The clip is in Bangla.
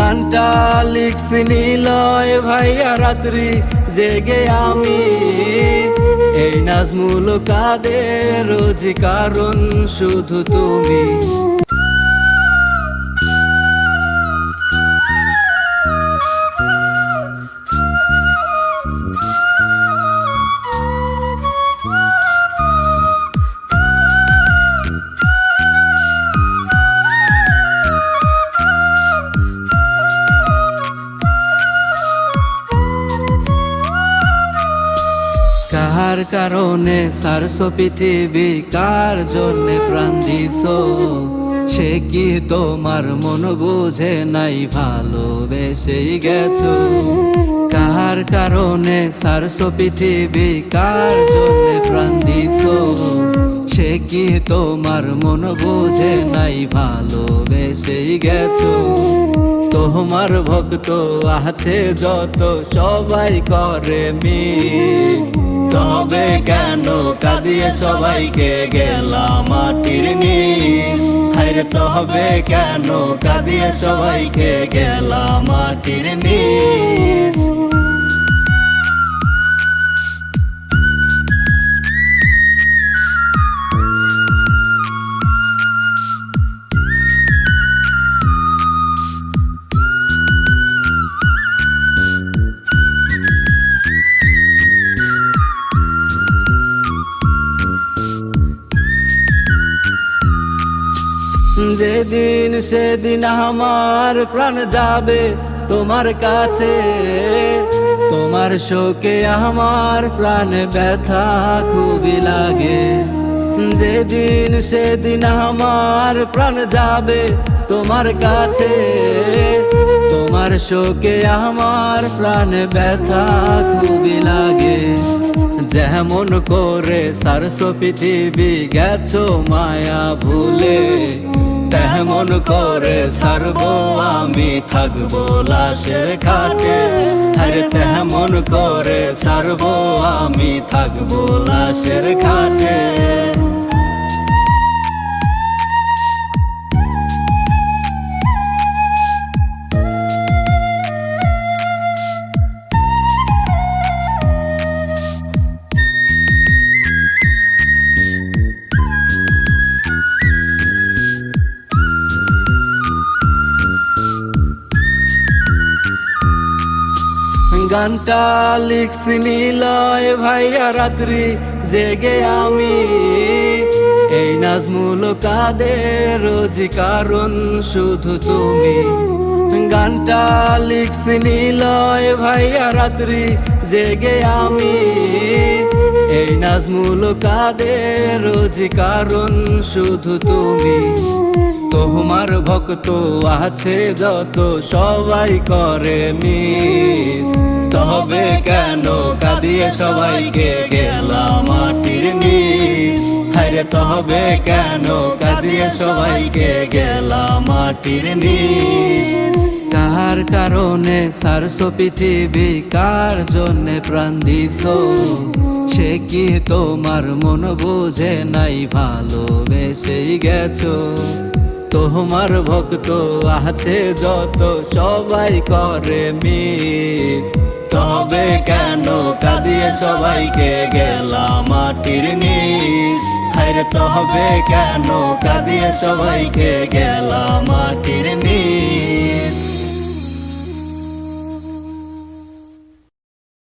গানটা লিখছি নিলয় ভাইয়া রাত্রি জেগে আমি। এই নাজমুল কাদের রোজ কারণ শুধু তুমি। কার কারণে সারছো পৃথিবী, কার জন্যে প্রাণ দিছো, সে কি তোমার মন বুঝে নাই, ভালোবেসেই গেছো। কার কারণে সারছো পৃথিবী, কার জন্যে প্রাণ দিছো, সে কি তোমার মন বুঝে নাই, ভালোবেসেই গেছো। তোমার ভক্ত আছে যত সবাই করে মিস, তবে কেন কাঁদিয়ে সবাইকে গেলাম মাটির নিচ। হায়রে তবে কেন কাঁদিয়ে সবাইকে গেলাম মাটির নিচ। যেদিন সেদিন আমার প্রাণ যাবে তোমার কাছে, তোমার শোকে আমার প্রাণ ব্যথা খুবই লাগে। যেদিন সেদিন আমার প্রাণ যাবে তোমার কাছে, তোমার শোকে আমার প্রাণ ব্যথা খুবই লাগে। যেমন করে সারছো পৃথিবী গেছো মায়া ভুলে, তেমন করে ছাড়বো আমি থাকবো লাশের খাটে। আরে তেমন করে ছাড়বো আমি থাকবো লাশের খাটে। গানটা লিখছি নিলয় ভাইয়া রাত্রি জেগে আমি। এই নাজমুল কাদের রোজ কারণ শুধু তুমি। গানটা লিখছি নিলয় ভাইয়া রাত্রি জেগে আমি। এই নাজমুল কাদের রোজ কারণ শুধু তুমি। তোমার ভক্ত আছে যত সবাই করে মিস, তবে কেন কাঁদিয়ে সবাইকে গেলাম মাটির নিচ। হায়রে তবে কেন কাঁদিয়ে সবাইকে গেলাম মাটির নিচ। কার কারণে সারছো পৃথিবী, কার জন্যে প্রাণ দিছো, সে কি তোমার মন বুঝে নাই, ভালোবেসেই গেছো। তোমার ভক্ত আছে যত সবাই করে মিস, তবে কেন কাঁদিয়ে সবাইকে গেলাম মাটির নিচ। হায়রে তবে কেন কাঁদিয়ে সবাইকে গেলাম মাটির নিচ।